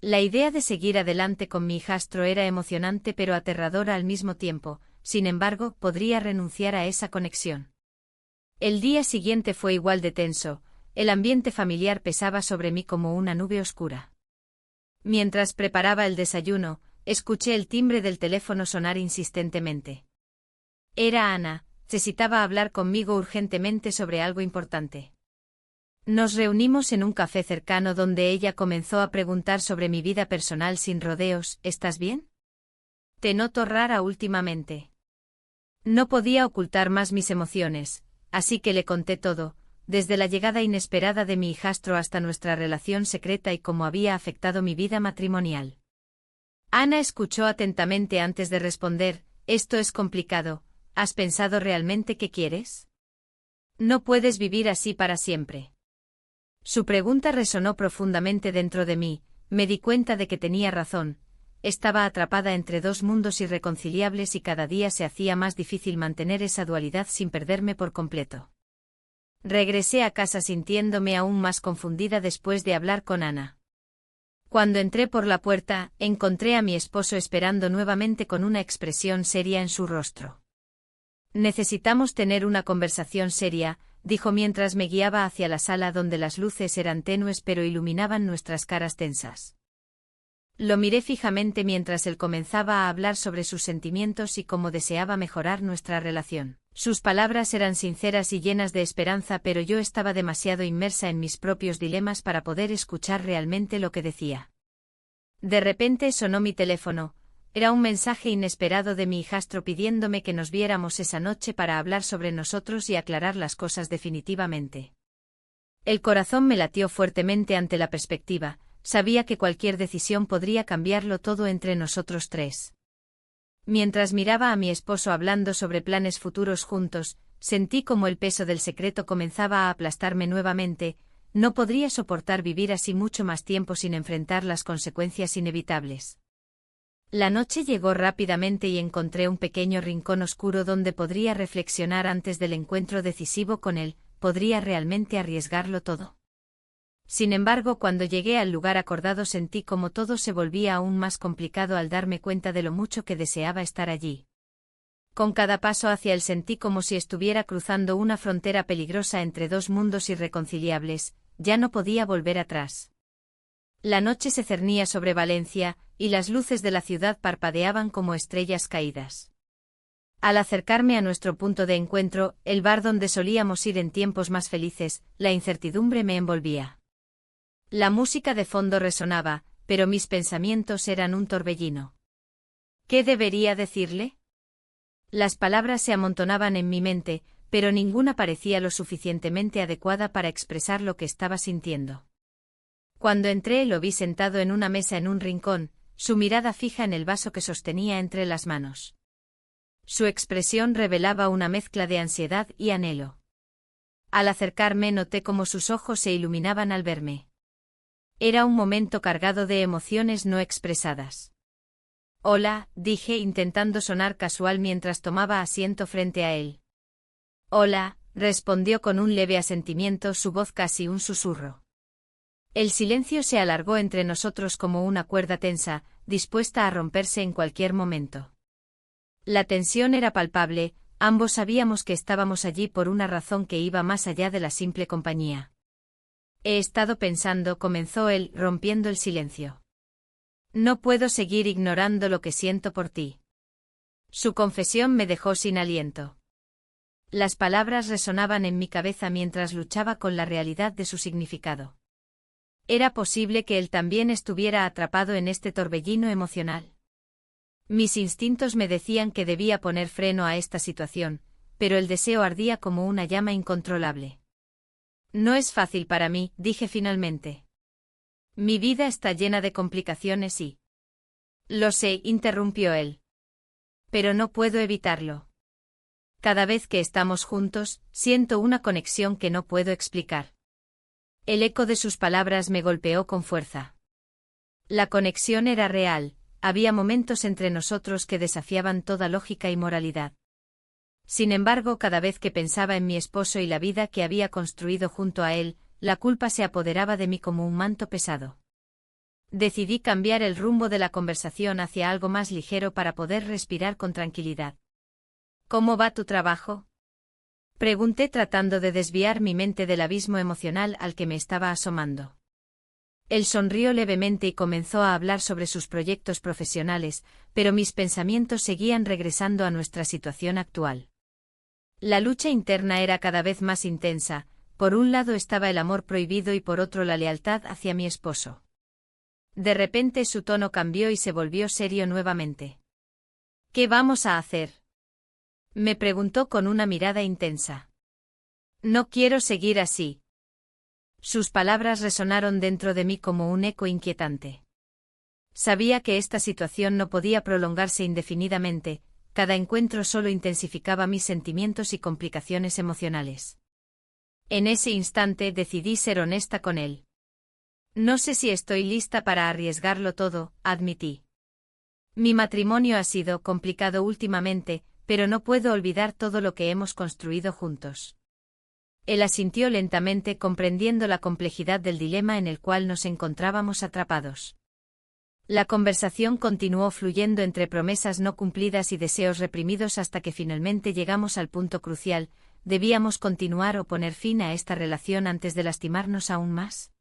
La idea de seguir adelante con mi hijastro era emocionante pero aterradora al mismo tiempo, sin embargo, podría renunciar a esa conexión. El día siguiente fue igual de tenso, el ambiente familiar pesaba sobre mí como una nube oscura. Mientras preparaba el desayuno, escuché el timbre del teléfono sonar insistentemente. Era Ana, necesitaba hablar conmigo urgentemente sobre algo importante. Nos reunimos en un café cercano donde ella comenzó a preguntar sobre mi vida personal sin rodeos. ¿Estás bien? Te noto rara últimamente. No podía ocultar más mis emociones, así que le conté todo, desde la llegada inesperada de mi hijastro hasta nuestra relación secreta y cómo había afectado mi vida matrimonial. Ana escuchó atentamente antes de responder. Esto es complicado. ¿Has pensado realmente qué quieres? No puedes vivir así para siempre. Su pregunta resonó profundamente dentro de mí, me di cuenta de que tenía razón. Estaba atrapada entre dos mundos irreconciliables y cada día se hacía más difícil mantener esa dualidad sin perderme por completo. Regresé a casa sintiéndome aún más confundida después de hablar con Ana. Cuando entré por la puerta, encontré a mi esposo esperando nuevamente con una expresión seria en su rostro. Necesitamos tener una conversación seria, dijo mientras me guiaba hacia la sala donde las luces eran tenues pero iluminaban nuestras caras tensas. Lo miré fijamente mientras él comenzaba a hablar sobre sus sentimientos y cómo deseaba mejorar nuestra relación. Sus palabras eran sinceras y llenas de esperanza, pero yo estaba demasiado inmersa en mis propios dilemas para poder escuchar realmente lo que decía. De repente sonó mi teléfono. Era un mensaje inesperado de mi hijastro pidiéndome que nos viéramos esa noche para hablar sobre nosotros y aclarar las cosas definitivamente. El corazón me latió fuertemente ante la perspectiva. Sabía que cualquier decisión podría cambiarlo todo entre nosotros tres. Mientras miraba a mi esposo hablando sobre planes futuros juntos, sentí como el peso del secreto comenzaba a aplastarme nuevamente. No podría soportar vivir así mucho más tiempo sin enfrentar las consecuencias inevitables. La noche llegó rápidamente y encontré un pequeño rincón oscuro donde podría reflexionar antes del encuentro decisivo con él. ¿Podría realmente arriesgarlo todo? Sin embargo, cuando llegué al lugar acordado sentí como todo se volvía aún más complicado al darme cuenta de lo mucho que deseaba estar allí. Con cada paso hacia él sentí como si estuviera cruzando una frontera peligrosa entre dos mundos irreconciliables, ya no podía volver atrás. La noche se cernía sobre Valencia, y las luces de la ciudad parpadeaban como estrellas caídas. Al acercarme a nuestro punto de encuentro, el bar donde solíamos ir en tiempos más felices, la incertidumbre me envolvía. La música de fondo resonaba, pero mis pensamientos eran un torbellino. ¿Qué debería decirle? Las palabras se amontonaban en mi mente, pero ninguna parecía lo suficientemente adecuada para expresar lo que estaba sintiendo. Cuando entré lo vi sentado en una mesa en un rincón, su mirada fija en el vaso que sostenía entre las manos. Su expresión revelaba una mezcla de ansiedad y anhelo. Al acercarme noté cómo sus ojos se iluminaban al verme. Era un momento cargado de emociones no expresadas. Hola, dije intentando sonar casual mientras tomaba asiento frente a él. Hola, respondió con un leve asentimiento, su voz casi un susurro. El silencio se alargó entre nosotros como una cuerda tensa, dispuesta a romperse en cualquier momento. La tensión era palpable, ambos sabíamos que estábamos allí por una razón que iba más allá de la simple compañía. He estado pensando, comenzó él, rompiendo el silencio. No puedo seguir ignorando lo que siento por ti. Su confesión me dejó sin aliento. Las palabras resonaban en mi cabeza mientras luchaba con la realidad de su significado. ¿Era posible que él también estuviera atrapado en este torbellino emocional? Mis instintos me decían que debía poner freno a esta situación, pero el deseo ardía como una llama incontrolable. No es fácil para mí, dije finalmente. Mi vida está llena de complicaciones y... Lo sé, interrumpió él. Pero no puedo evitarlo. Cada vez que estamos juntos, siento una conexión que no puedo explicar. El eco de sus palabras me golpeó con fuerza. La conexión era real, había momentos entre nosotros que desafiaban toda lógica y moralidad. Sin embargo, cada vez que pensaba en mi esposo y la vida que había construido junto a él, la culpa se apoderaba de mí como un manto pesado. Decidí cambiar el rumbo de la conversación hacia algo más ligero para poder respirar con tranquilidad. ¿Cómo va tu trabajo? Pregunté tratando de desviar mi mente del abismo emocional al que me estaba asomando. Él sonrió levemente y comenzó a hablar sobre sus proyectos profesionales, pero mis pensamientos seguían regresando a nuestra situación actual. La lucha interna era cada vez más intensa, por un lado estaba el amor prohibido y por otro la lealtad hacia mi esposo. De repente su tono cambió y se volvió serio nuevamente. ¿Qué vamos a hacer? Me preguntó con una mirada intensa. No quiero seguir así. Sus palabras resonaron dentro de mí como un eco inquietante. Sabía que esta situación no podía prolongarse indefinidamente, cada encuentro solo intensificaba mis sentimientos y complicaciones emocionales. En ese instante decidí ser honesta con él. No sé si estoy lista para arriesgarlo todo, admití. Mi matrimonio ha sido complicado últimamente, pero no puedo olvidar todo lo que hemos construido juntos. Él asintió lentamente, comprendiendo la complejidad del dilema en el cual nos encontrábamos atrapados. La conversación continuó fluyendo entre promesas no cumplidas y deseos reprimidos hasta que finalmente llegamos al punto crucial: ¿debíamos continuar o poner fin a esta relación antes de lastimarnos aún más?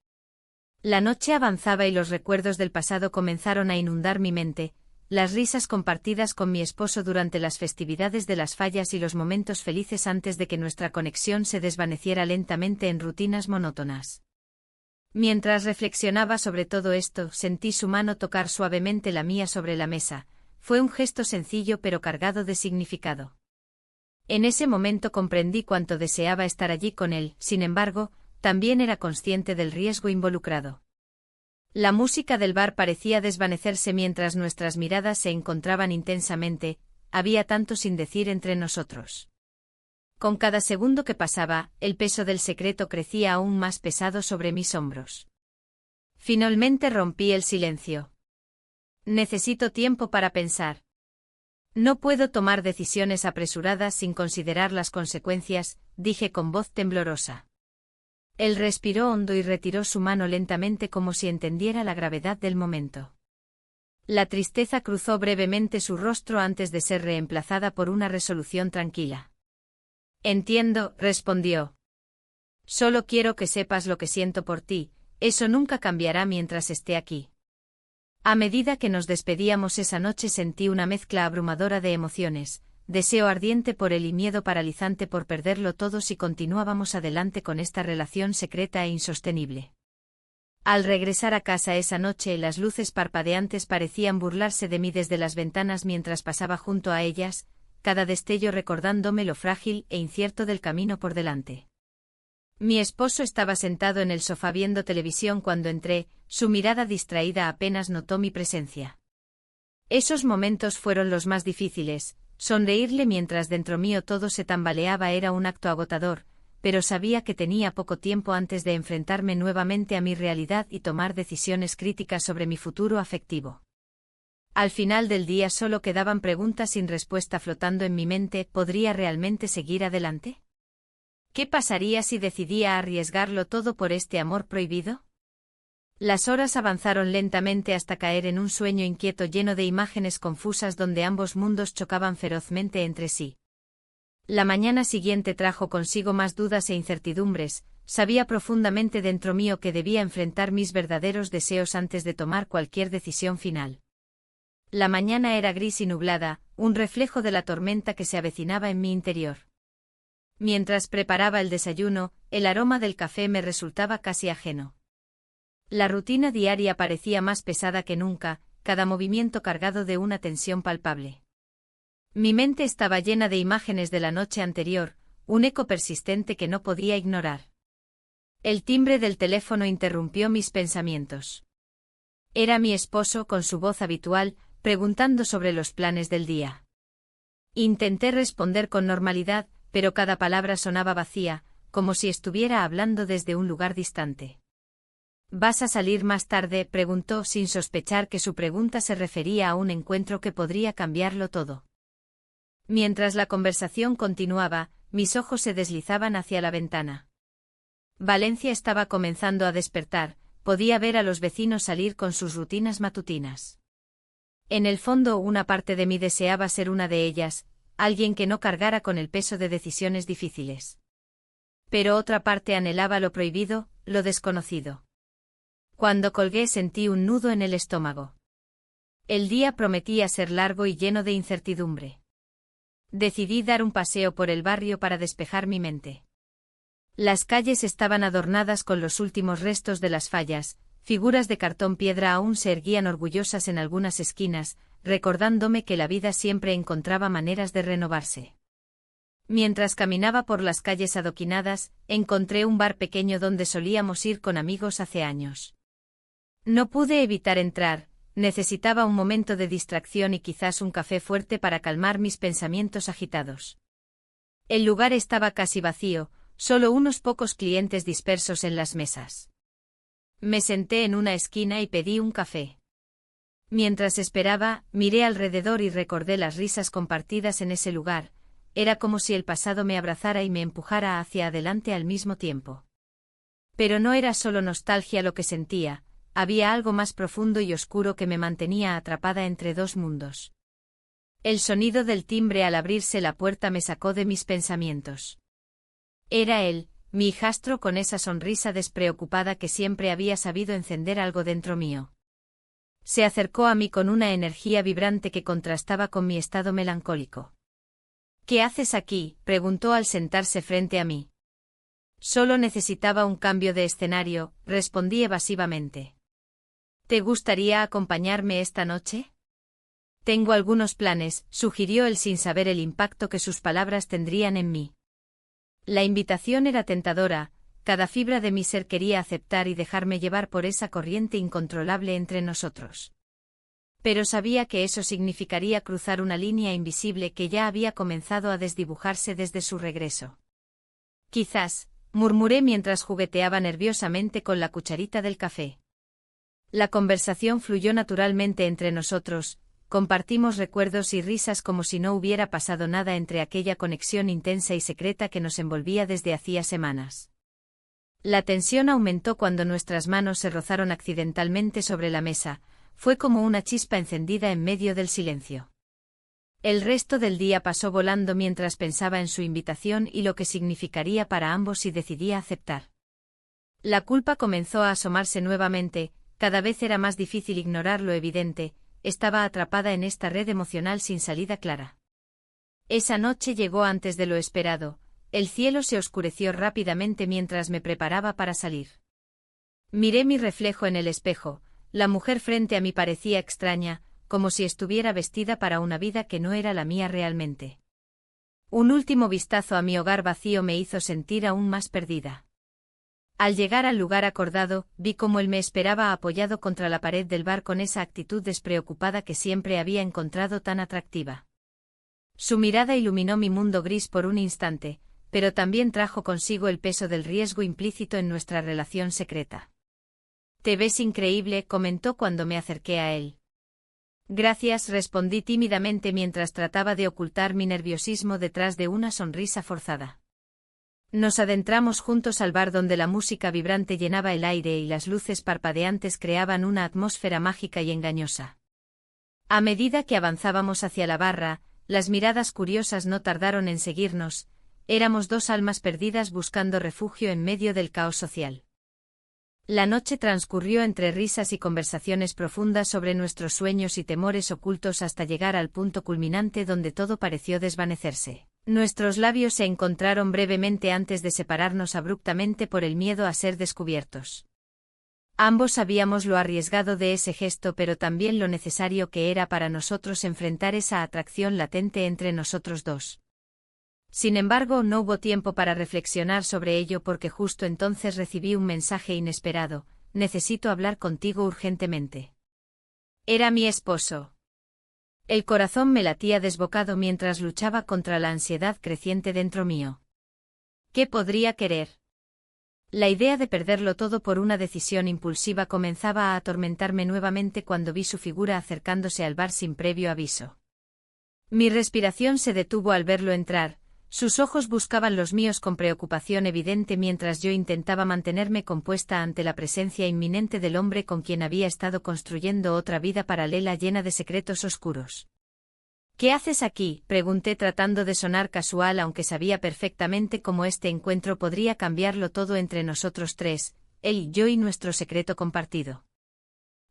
La noche avanzaba y los recuerdos del pasado comenzaron a inundar mi mente, las risas compartidas con mi esposo durante las festividades de las fallas y los momentos felices antes de que nuestra conexión se desvaneciera lentamente en rutinas monótonas. Mientras reflexionaba sobre todo esto, sentí su mano tocar suavemente la mía sobre la mesa. Fue un gesto sencillo pero cargado de significado. En ese momento comprendí cuánto deseaba estar allí con él, sin embargo, también era consciente del riesgo involucrado. La música del bar parecía desvanecerse mientras nuestras miradas se encontraban intensamente, había tanto sin decir entre nosotros. Con cada segundo que pasaba, el peso del secreto crecía aún más pesado sobre mis hombros. Finalmente rompí el silencio. Necesito tiempo para pensar. No puedo tomar decisiones apresuradas sin considerar las consecuencias, dije con voz temblorosa. Él respiró hondo y retiró su mano lentamente como si entendiera la gravedad del momento. La tristeza cruzó brevemente su rostro antes de ser reemplazada por una resolución tranquila. Entiendo, respondió. Solo quiero que sepas lo que siento por ti, eso nunca cambiará mientras esté aquí. A medida que nos despedíamos esa noche sentí una mezcla abrumadora de emociones, deseo ardiente por él y miedo paralizante por perderlo todo si continuábamos adelante con esta relación secreta e insostenible. Al regresar a casa esa noche, las luces parpadeantes parecían burlarse de mí desde las ventanas mientras pasaba junto a ellas, cada destello recordándome lo frágil e incierto del camino por delante. Mi esposo estaba sentado en el sofá viendo televisión cuando entré, su mirada distraída apenas notó mi presencia. Esos momentos fueron los más difíciles. Sonreírle mientras dentro mío todo se tambaleaba era un acto agotador, pero sabía que tenía poco tiempo antes de enfrentarme nuevamente a mi realidad y tomar decisiones críticas sobre mi futuro afectivo. Al final del día solo quedaban preguntas sin respuesta flotando en mi mente. ¿Podría realmente seguir adelante? ¿Qué pasaría si decidía arriesgarlo todo por este amor prohibido? Las horas avanzaron lentamente hasta caer en un sueño inquieto lleno de imágenes confusas donde ambos mundos chocaban ferozmente entre sí. La mañana siguiente trajo consigo más dudas e incertidumbres. Sabía profundamente dentro mío que debía enfrentar mis verdaderos deseos antes de tomar cualquier decisión final. La mañana era gris y nublada, un reflejo de la tormenta que se avecinaba en mi interior. Mientras preparaba el desayuno, el aroma del café me resultaba casi ajeno. La rutina diaria parecía más pesada que nunca, cada movimiento cargado de una tensión palpable. Mi mente estaba llena de imágenes de la noche anterior, un eco persistente que no podía ignorar. El timbre del teléfono interrumpió mis pensamientos. Era mi esposo con su voz habitual, preguntando sobre los planes del día. Intenté responder con normalidad, pero cada palabra sonaba vacía, como si estuviera hablando desde un lugar distante. ¿Vas a salir más tarde?, preguntó sin sospechar que su pregunta se refería a un encuentro que podría cambiarlo todo. Mientras la conversación continuaba, mis ojos se deslizaban hacia la ventana. Valencia estaba comenzando a despertar, podía ver a los vecinos salir con sus rutinas matutinas. En el fondo una parte de mí deseaba ser una de ellas, alguien que no cargara con el peso de decisiones difíciles. Pero otra parte anhelaba lo prohibido, lo desconocido. Cuando colgué sentí un nudo en el estómago. El día prometía ser largo y lleno de incertidumbre. Decidí dar un paseo por el barrio para despejar mi mente. Las calles estaban adornadas con los últimos restos de las fallas, figuras de cartón piedra aún se erguían orgullosas en algunas esquinas, recordándome que la vida siempre encontraba maneras de renovarse. Mientras caminaba por las calles adoquinadas, encontré un bar pequeño donde solíamos ir con amigos hace años. No pude evitar entrar, necesitaba un momento de distracción y quizás un café fuerte para calmar mis pensamientos agitados. El lugar estaba casi vacío, solo unos pocos clientes dispersos en las mesas. Me senté en una esquina y pedí un café. Mientras esperaba, miré alrededor y recordé las risas compartidas en ese lugar, era como si el pasado me abrazara y me empujara hacia adelante al mismo tiempo. Pero no era solo nostalgia lo que sentía, había algo más profundo y oscuro que me mantenía atrapada entre dos mundos. El sonido del timbre al abrirse la puerta me sacó de mis pensamientos. Era él, mi hijastro con esa sonrisa despreocupada que siempre había sabido encender algo dentro mío. Se acercó a mí con una energía vibrante que contrastaba con mi estado melancólico. ¿Qué haces aquí?, preguntó al sentarse frente a mí. Solo necesitaba un cambio de escenario, respondí evasivamente. ¿Te gustaría acompañarme esta noche? Tengo algunos planes, sugirió él sin saber el impacto que sus palabras tendrían en mí. La invitación era tentadora, cada fibra de mi ser quería aceptar y dejarme llevar por esa corriente incontrolable entre nosotros. Pero sabía que eso significaría cruzar una línea invisible que ya había comenzado a desdibujarse desde su regreso. Quizás, murmuré mientras jugueteaba nerviosamente con la cucharita del café. La conversación fluyó naturalmente entre nosotros, compartimos recuerdos y risas como si no hubiera pasado nada entre aquella conexión intensa y secreta que nos envolvía desde hacía semanas. La tensión aumentó cuando nuestras manos se rozaron accidentalmente sobre la mesa, fue como una chispa encendida en medio del silencio. El resto del día pasó volando mientras pensaba en su invitación y lo que significaría para ambos si decidía aceptar. La culpa comenzó a asomarse nuevamente, cada vez era más difícil ignorar lo evidente, estaba atrapada en esta red emocional sin salida clara. Esa noche llegó antes de lo esperado, el cielo se oscureció rápidamente mientras me preparaba para salir. Miré mi reflejo en el espejo, la mujer frente a mí parecía extraña, como si estuviera vestida para una vida que no era la mía realmente. Un último vistazo a mi hogar vacío me hizo sentir aún más perdida. Al llegar al lugar acordado, vi cómo él me esperaba apoyado contra la pared del bar con esa actitud despreocupada que siempre había encontrado tan atractiva. Su mirada iluminó mi mundo gris por un instante, pero también trajo consigo el peso del riesgo implícito en nuestra relación secreta. «Te ves increíble», comentó cuando me acerqué a él. «Gracias», respondí tímidamente mientras trataba de ocultar mi nerviosismo detrás de una sonrisa forzada. Nos adentramos juntos al bar donde la música vibrante llenaba el aire y las luces parpadeantes creaban una atmósfera mágica y engañosa. A medida que avanzábamos hacia la barra, las miradas curiosas no tardaron en seguirnos. Éramos dos almas perdidas buscando refugio en medio del caos social. La noche transcurrió entre risas y conversaciones profundas sobre nuestros sueños y temores ocultos hasta llegar al punto culminante donde todo pareció desvanecerse. Nuestros labios se encontraron brevemente antes de separarnos abruptamente por el miedo a ser descubiertos. Ambos sabíamos lo arriesgado de ese gesto, pero también lo necesario que era para nosotros enfrentar esa atracción latente entre nosotros dos. Sin embargo, no hubo tiempo para reflexionar sobre ello porque justo entonces recibí un mensaje inesperado: necesito hablar contigo urgentemente. Era mi esposo. El corazón me latía desbocado mientras luchaba contra la ansiedad creciente dentro mío. ¿Qué podría querer? La idea de perderlo todo por una decisión impulsiva comenzaba a atormentarme nuevamente cuando vi su figura acercándose al bar sin previo aviso. Mi respiración se detuvo al verlo entrar. Sus ojos buscaban los míos con preocupación evidente mientras yo intentaba mantenerme compuesta ante la presencia inminente del hombre con quien había estado construyendo otra vida paralela llena de secretos oscuros. ¿Qué haces aquí?, pregunté tratando de sonar casual, aunque sabía perfectamente cómo este encuentro podría cambiarlo todo entre nosotros tres, él y yo y nuestro secreto compartido.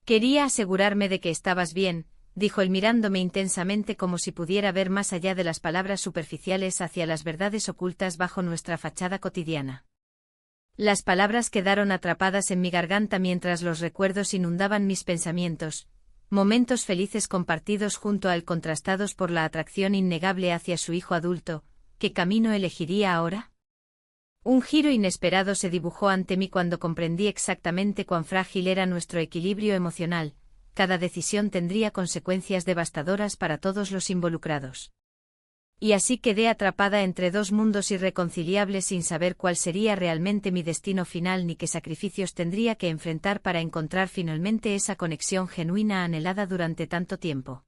Quería asegurarme de que estabas bien, dijo él mirándome intensamente como si pudiera ver más allá de las palabras superficiales hacia las verdades ocultas bajo nuestra fachada cotidiana. Las palabras quedaron atrapadas en mi garganta mientras los recuerdos inundaban mis pensamientos, momentos felices compartidos junto a él contrastados por la atracción innegable hacia su hijo adulto. ¿Qué camino elegiría ahora? Un giro inesperado se dibujó ante mí cuando comprendí exactamente cuán frágil era nuestro equilibrio emocional. Cada decisión tendría consecuencias devastadoras para todos los involucrados. Y así quedé atrapada entre dos mundos irreconciliables sin saber cuál sería realmente mi destino final ni qué sacrificios tendría que enfrentar para encontrar finalmente esa conexión genuina anhelada durante tanto tiempo.